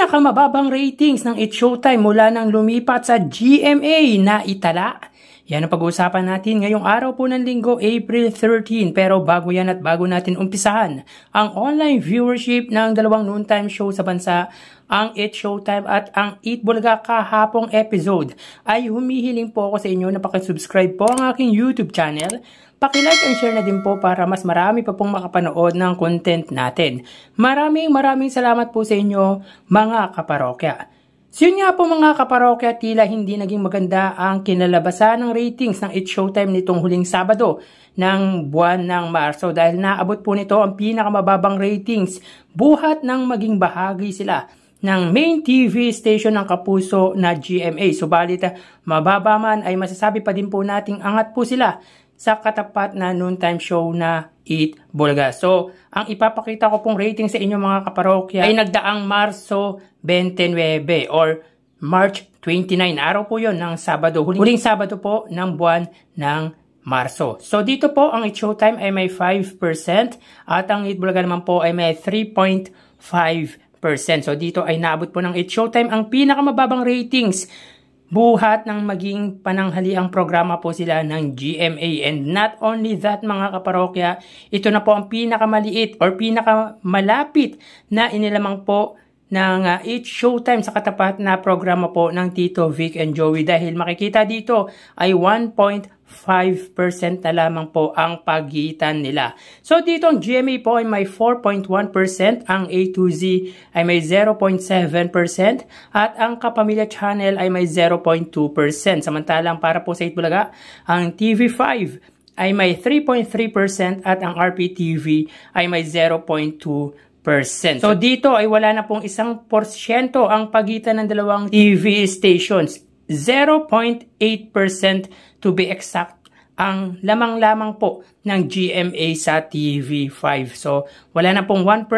pinakamababang ratings ng It's Showtime mula nang lumipat sa GMA na itala. Yan ang pag-uusapan natin ngayong araw po ng linggo, April 13. Pero bago yan at bago natin umpisahan ang online viewership ng dalawang noontime show sa bansa, ang It's Showtime at ang Eat Bulaga kahapong episode, ay humihiling po ako sa inyo na pakisubscribe po ang aking YouTube channel. Paki-like and share na din po para mas marami pa pong makapanood ng content natin. Maraming salamat po sa inyo mga kaparokya. So yun nga po mga kaparokya, tila hindi naging maganda ang kinalabasan ng ratings ng It's Showtime nitong huling Sabado ng buwan ng Marso dahil naabot po nito ang pinakamababang ratings buhat ng maging bahagi sila ng main TV station ng kapuso na GMA. Subalit mababa man ay masasabi pa din po nating angat po sila sa katapat na noontime show na Eat Bulaga. So, ang ipapakita ko pong rating sa inyo mga kaparokya ay nagdaang Marso 29 or March 29. Araw po yon ng Sabado. Huling Sabado po ng buwan ng Marso. So, dito po ang It's Showtime ay may 5% at ang Eat Bulaga naman po ay may 3.5%. So, dito ay naabot po ng It's Showtime ang pinakamababang ratings buhat ng maging pananghaliang programa po sila ng GMA. And not only that mga kaparokya, ito na po ang pinakamaliit or pinakamalapit na inilamang po ng It's Showtime sa katapat na programa po ng Tito Vic and Joey dahil makikita dito ay 1.5% na lamang po ang pagitan nila. So dito ang GMA po ay may 4.1%, ang A to Z ay may 0.7% at ang Kapamilya Channel ay may 0.2%. Samantalang para po sa Eat Bulaga, ang TV5 ay may 3.3% at ang RPTV ay may 0.2%. So dito ay wala na pong 1% ang pagitan ng dalawang TV stations. 0.8% to be exact ang lamang-lamang po ng GMA sa TV5. So wala na pong 1%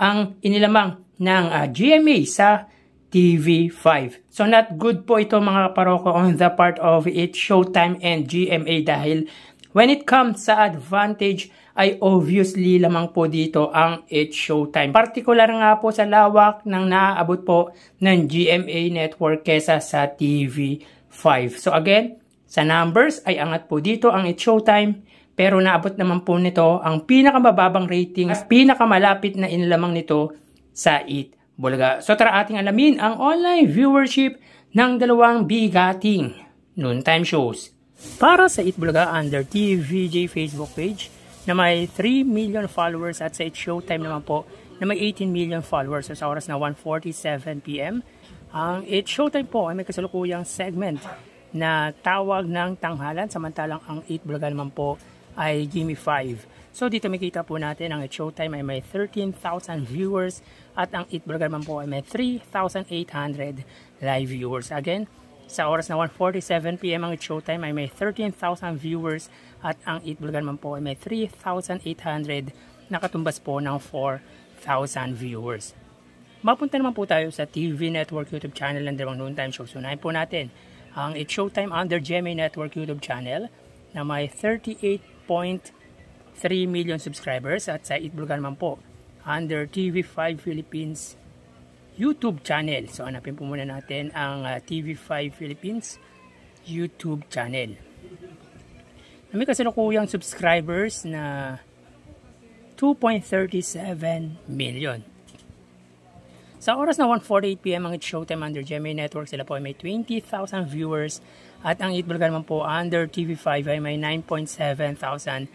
ang inilamang ng GMA sa TV5. So not good po ito mga kaparoko on the part of It's Showtime and GMA dahil when it comes sa advantage ay obviously lamang po dito ang It's Showtime. Partikular nga po sa lawak ng naaabot po ng GMA network kesa sa TV5. So again, sa numbers ay angat po dito ang It's Showtime pero naabot naman po nito ang pinakamababang rating at pinakamalapit na inilamang nito sa Eat Bulaga. So tara ating alamin ang online viewership ng dalawang bigating noontime shows. Para sa Eat Bulaga under TVJ Facebook page na may 3 million followers at sa It's Showtime naman po na may 18 million followers. So sa oras na 1:47 PM, ang It's Showtime po ay may kasalukuyang segment na tawag ng tanghalan samantalang ang Eat Bulaga naman po ay Gimme 5. So dito makita po natin ang It's Showtime ay may 13,000 viewers at ang Eat Bulaga naman po ay may 3,800 live viewers. Again, sa oras na 1:47 PM ang It's Showtime ay may 13,000 viewers at ang Eat Bulaga naman po ay may 3,800 nakatumbas po ng 4,000 viewers. Mapunta naman po tayo sa TV Network YouTube channel ng dalawang noontime shows. Unahin po natin ang It's Showtime under GMA Network YouTube channel na may 38.3 million subscribers at sa Eat Bulaga naman po under TV5 Philippines YouTube channel. So hanapin po muna natin ang TV5 Philippines YouTube channel. May kasalukuyang subscribers na 2.37 million. Sa oras na 1:48 PM ang It's Showtime under GMA Network, sila po ay may 20,000 viewers at ang Eat Bulaga naman po under TV5 ay may 9.7,000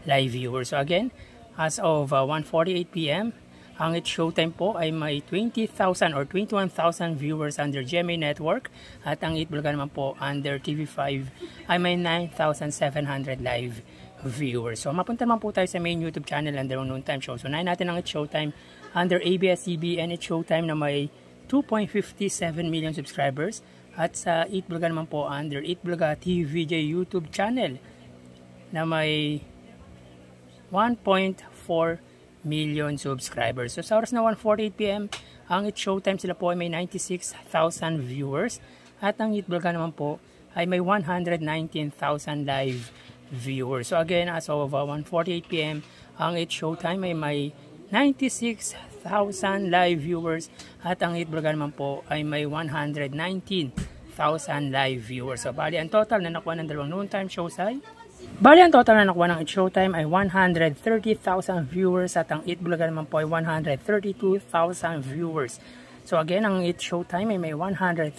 live viewers. So again, as of 1:48 PM, ang It's Showtime po ay may 20,000 or 21,000 viewers under GMA Network at ang Eat Bulaga naman po under TV5 ay may 9,700 live viewers. So mapunta naman po tayo sa main YouTube channel ng dalawang noontime show. So unahin natin ang It's Showtime under ABS-CBN It's Showtime na may 2.57 million subscribers at sa Eat Bulaga naman po under Eat Bulaga TVJ YouTube channel na may 1.4 million subscribers. So sa oras na 1:48 PM ang It's Showtime, sila po ay may 96,000 viewers at ang Eat Bulaga naman po ay may 119,000 live viewers. So again, as of 1:48 PM ang It's Showtime ay may 96,000 live viewers at ang Itbulaga naman po ay may 119,000 live viewers. So bali ang total na nakuha ng dalawang noontime shows ay ng It's Showtime ay 130,000 viewers at ang Itbulaga naman po ay 132,000 viewers. So again, ang It's Showtime ay may 130,000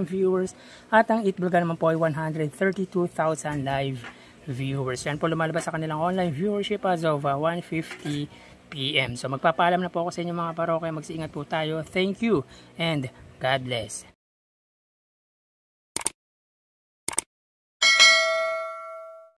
viewers at ang Itbulaga naman po ay 132,000 live viewers. Yan po lumalabas sa kanilang online viewership as of 1:50 PM. So magpapaalam na po ako sa inyo mga parokya. Mag-iingat po tayo. Thank you and God bless.